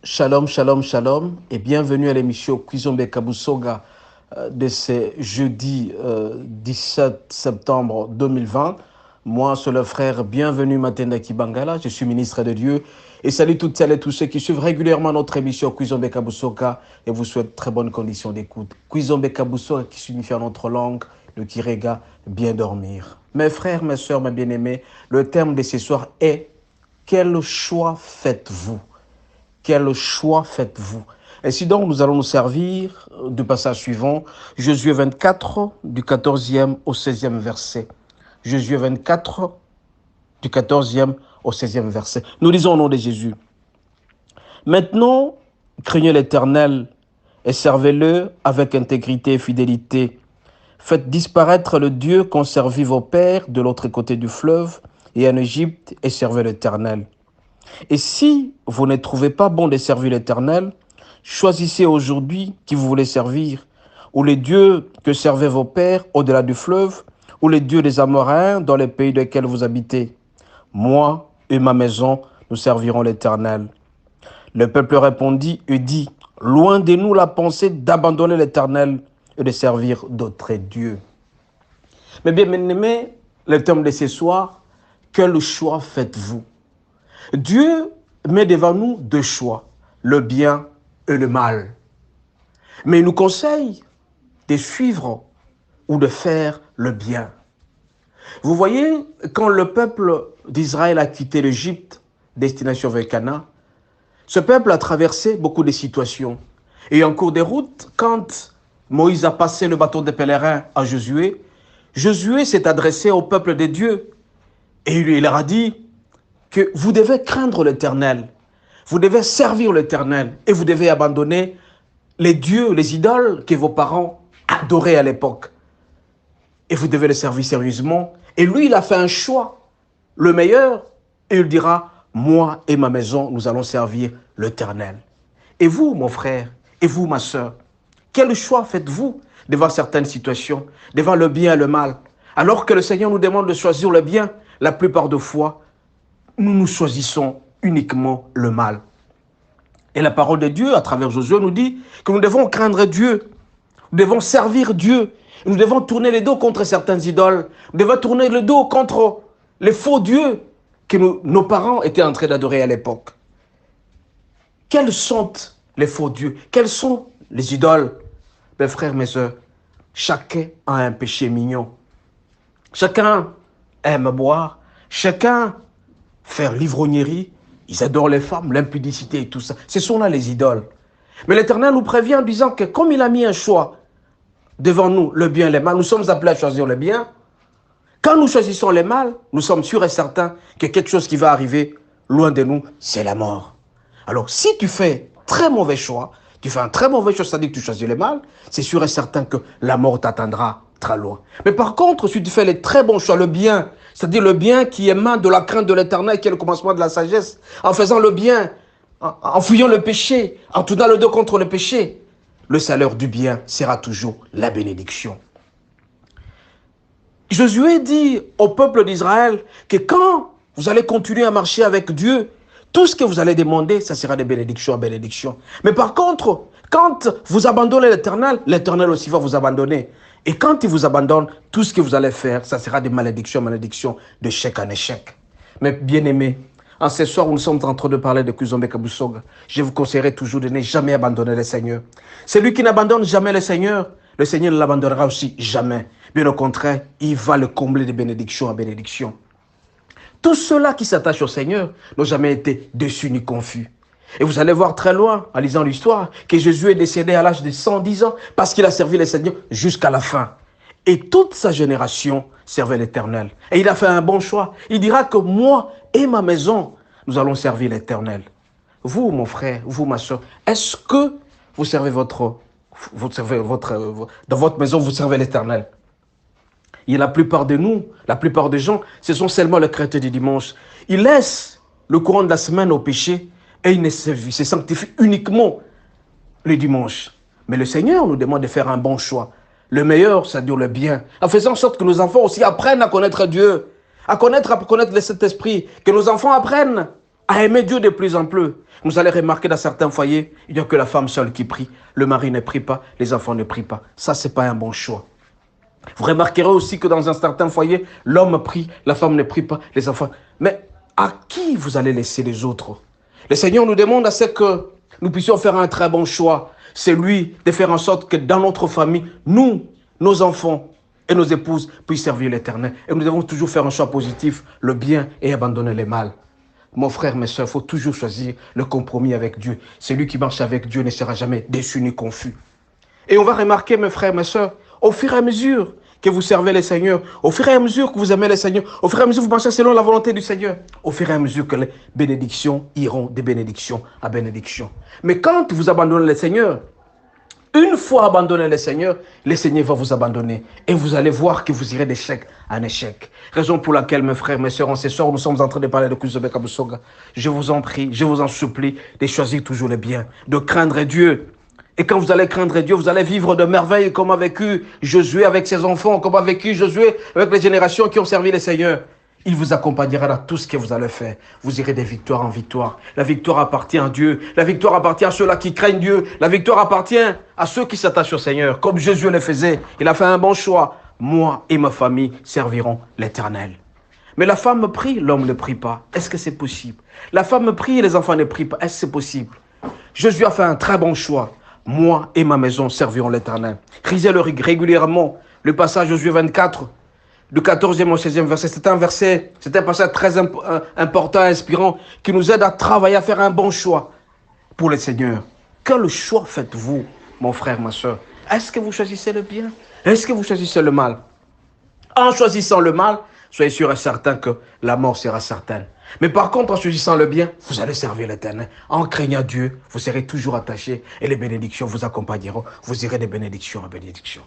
Shalom, shalom, shalom, et bienvenue à l'émission Kizombe Kabusoga de ce jeudi 17 septembre 2020. Moi, c'est le frère Bienvenue Matenda Kibangala, je suis ministre de Dieu et salut toutes celles et tous ceux qui suivent régulièrement notre émission Kizombe Kabusoga et vous souhaite très bonnes conditions d'écoute. Kizombe Kabusoga qui signifie en notre langue le Kirega, bien dormir. Mes frères, mes soeurs, mes bien-aimés, le thème de ce soir est quel choix faites-vous? Quel choix faites-vous? Ainsi donc, nous allons nous servir du passage suivant, Josué 24, du 14e au 16e verset. Josué 24, du 14e au 16e verset. Nous lisons au nom de Jésus. Maintenant, craignez l'Éternel et servez-le avec intégrité et fidélité. Faites disparaître le Dieu qu'ont servi vos pères de l'autre côté du fleuve et en Égypte et servez l'Éternel. Et si vous ne trouvez pas bon de servir l'Éternel, choisissez aujourd'hui qui vous voulez servir, ou les dieux que servaient vos pères au-delà du fleuve, ou les dieux des Amoréens dans les pays dans lesquels vous habitez. Moi et ma maison, nous servirons l'Éternel. Le peuple répondit et dit, loin de nous la pensée d'abandonner l'Éternel et de servir d'autres dieux. Mais bien aimés, le thème de ce soir, quel choix faites-vous? Dieu met devant nous deux choix, le bien et le mal. Mais il nous conseille de suivre ou de faire le bien. Vous voyez, quand le peuple d'Israël a quitté l'Égypte, destination vers Canaan, ce peuple a traversé beaucoup de situations. Et en cours de route, quand Moïse a passé le bâton des pèlerins à Josué, Josué s'est adressé au peuple de Dieu et il leur a dit que vous devez craindre l'Éternel, vous devez servir l'Éternel et vous devez abandonner les dieux, les idoles que vos parents adoraient à l'époque. Et vous devez les servir sérieusement. Et lui, il a fait un choix, le meilleur, et il dira, moi et ma maison, nous allons servir l'Éternel. Et vous, mon frère, et vous, ma soeur, quel choix faites-vous devant certaines situations, devant le bien et le mal? Alors que le Seigneur nous demande de choisir le bien, la plupart des fois, nous choisissons uniquement le mal. Et la parole de Dieu, à travers Josué, nous dit que nous devons craindre Dieu, nous devons servir Dieu, nous devons tourner le dos contre certaines idoles, nous devons tourner le dos contre les faux dieux que nos parents étaient en train d'adorer à l'époque. Quels sont les faux dieux? Quels sont les idoles? Mes frères, mes soeurs, chacun a un péché mignon. Chacun aime boire, chacun faire l'ivrognerie, ils adorent les femmes, l'impudicité et tout ça. Ce sont là les idoles. Mais l'Éternel nous prévient en disant que comme il a mis un choix devant nous, le bien et le mal, nous sommes appelés à choisir le bien. Quand nous choisissons le mal, nous sommes sûrs et certains que quelque chose qui va arriver loin de nous, c'est la mort. Alors si tu fais très mauvais choix, tu fais un très mauvais choix, c'est-à-dire que tu choisis le mal, c'est sûr et certain que la mort t'attendra très loin. Mais par contre, si tu fais les très bons choix, le bien, c'est-à-dire le bien qui émane de la crainte de l'Éternel, qui est le commencement de la sagesse, en faisant le bien, en fuyant le péché, en tournant le dos contre le péché, le salaire du bien sera toujours la bénédiction. Josué dit au peuple d'Israël que quand vous allez continuer à marcher avec Dieu, tout ce que vous allez demander, ça sera de bénédiction en bénédiction. Mais par contre, quand vous abandonnez l'Éternel, l'Éternel aussi va vous abandonner. Et quand il vous abandonne, tout ce que vous allez faire, ça sera de malédiction en malédiction, d'échec en échec. Mais bien aimés, en ce soir où nous sommes en train de parler de Kizombe Kabusoga, je vous conseillerais toujours de ne jamais abandonner le Seigneur. Celui qui n'abandonne jamais le Seigneur ne l'abandonnera aussi jamais. Bien au contraire, il va le combler de bénédiction en bénédiction. Tous ceux-là qui s'attachent au Seigneur n'ont jamais été déçus ni confus. Et vous allez voir très loin, en lisant l'histoire, que Jésus est décédé à l'âge de 110 ans parce qu'il a servi le Seigneur jusqu'à la fin. Et toute sa génération servait l'Éternel. Et il a fait un bon choix. Il dira que moi et ma maison, nous allons servir l'Éternel. Vous, mon frère, vous, ma soeur, est-ce que vous servez dans votre maison, vous servez l'Éternel? Et la plupart de nous, la plupart des gens, ce sont seulement les chrétiens du dimanche. Ils laissent le courant de la semaine au péché et ils se sanctifient uniquement le dimanche. Mais le Seigneur nous demande de faire un bon choix. Le meilleur, c'est-à-dire le bien. En faisant en sorte que nos enfants aussi apprennent à connaître Dieu, à connaître le Saint-Esprit. Que nos enfants apprennent à aimer Dieu de plus en plus. Vous allez remarquer dans certains foyers, il n'y a que la femme seule qui prie. Le mari ne prie pas, les enfants ne prient pas. Ça, ce n'est pas un bon choix. Vous remarquerez aussi que dans un certain foyer, l'homme prie, la femme ne prie pas, les enfants. Mais à qui vous allez laisser les autres? Le Seigneur nous demande à ce que nous puissions faire un très bon choix. C'est lui de faire en sorte que dans notre famille, nous, nos enfants et nos épouses puissent servir l'Éternel. Et nous devons toujours faire un choix positif, le bien, et abandonner le mal. Mon frère, mes soeurs, il faut toujours choisir le compromis avec Dieu. Celui qui marche avec Dieu ne sera jamais déçu ni confus. Et on va remarquer, mes frères, mes soeurs, au fur et à mesure que vous servez le Seigneur, au fur et à mesure que vous aimez le Seigneur, au fur et à mesure que vous marchez selon la volonté du Seigneur, au fur et à mesure que les bénédictions iront de bénédiction à bénédiction. Mais quand vous abandonnez le Seigneur, une fois abandonné le Seigneur va vous abandonner. Et vous allez voir que vous irez d'échec en échec. Raison pour laquelle, mes frères, mes soeurs, en ce soir, nous sommes en train de parler de Cuiso Be Kabusoga. Je vous en prie, je vous en supplie de choisir toujours le bien, de craindre Dieu. Et quand vous allez craindre Dieu, vous allez vivre de merveilles comme a vécu Josué avec ses enfants, comme a vécu Josué avec les générations qui ont servi le Seigneur. Il vous accompagnera dans tout ce que vous allez faire. Vous irez de victoire en victoire. La victoire appartient à Dieu. La victoire appartient à ceux-là qui craignent Dieu. La victoire appartient à ceux qui s'attachent au Seigneur. Comme Jésus le faisait, il a fait un bon choix. Moi et ma famille servirons l'Éternel. Mais la femme prie, l'homme ne prie pas. Est-ce que c'est possible? La femme prie et les enfants ne prient pas. Est-ce que c'est possible? Jésus a fait un très bon choix. Moi et ma maison servirons l'Éternel. Lisez-le régulièrement. Le passage Josué 24, du 14e au 16e verset. C'est un passage très important, inspirant, qui nous aide à travailler, à faire un bon choix pour le Seigneur. Quel choix faites-vous, mon frère, ma soeur? Est-ce que vous choisissez le bien? Est-ce que vous choisissez le mal? En choisissant le mal, soyez sûr et certain que la mort sera certaine. Mais par contre, en choisissant le bien, vous allez servir l'Éternel. En craignant Dieu, vous serez toujours attachés et les bénédictions vous accompagneront. Vous irez de bénédiction en bénédiction.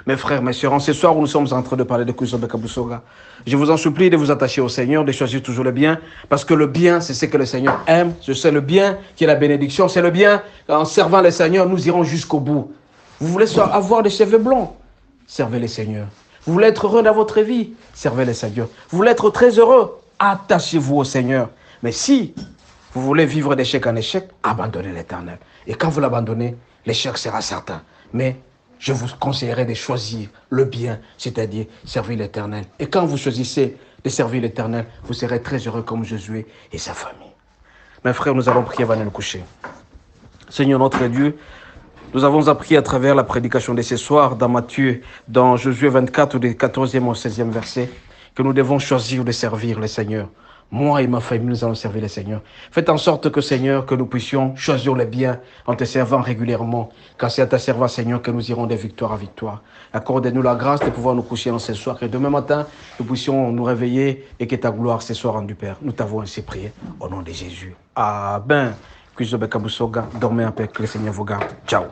Mes frères, mes sœurs, en ce soir où nous sommes en train de parler de Cuiso Be Kabusoga, je vous en supplie de vous attacher au Seigneur, de choisir toujours le bien, parce que le bien, c'est ce que le Seigneur aime. C'est le bien qui est la bénédiction. C'est le bien, en servant le Seigneur, nous irons jusqu'au bout. Vous voulez avoir des cheveux blonds? Servez le Seigneur. Vous voulez être heureux dans votre vie? Servez le Seigneur. Vous voulez être très heureux? Attachez-vous au Seigneur. Mais si vous voulez vivre d'échec en échec, abandonnez l'Éternel. Et quand vous l'abandonnez, l'échec sera certain. Mais je vous conseillerais de choisir le bien, c'est-à-dire servir l'Éternel. Et quand vous choisissez de servir l'Éternel, vous serez très heureux comme Josué et sa famille. Mes frères, nous allons prier avant de nous coucher. Seigneur notre Dieu, nous avons appris à travers la prédication de ce soir dans Matthieu, dans Josué 24, du 14e au 16e verset, que nous devons choisir de servir le Seigneur. Moi et ma famille, nous allons servir le Seigneur. Faites en sorte que, Seigneur, que nous puissions choisir le bien en te servant régulièrement. Car c'est à te servir, Seigneur, que nous irons de victoire à victoire. Accorde-nous la grâce de pouvoir nous coucher en ce soir. Que demain matin, nous puissions nous réveiller et que ta gloire ce soit rendue, Père. Nous t'avons ainsi prié au nom de Jésus. Amen. Cuiso Be Kabusoga, dormez en paix, que le Seigneur vous garde. Ciao.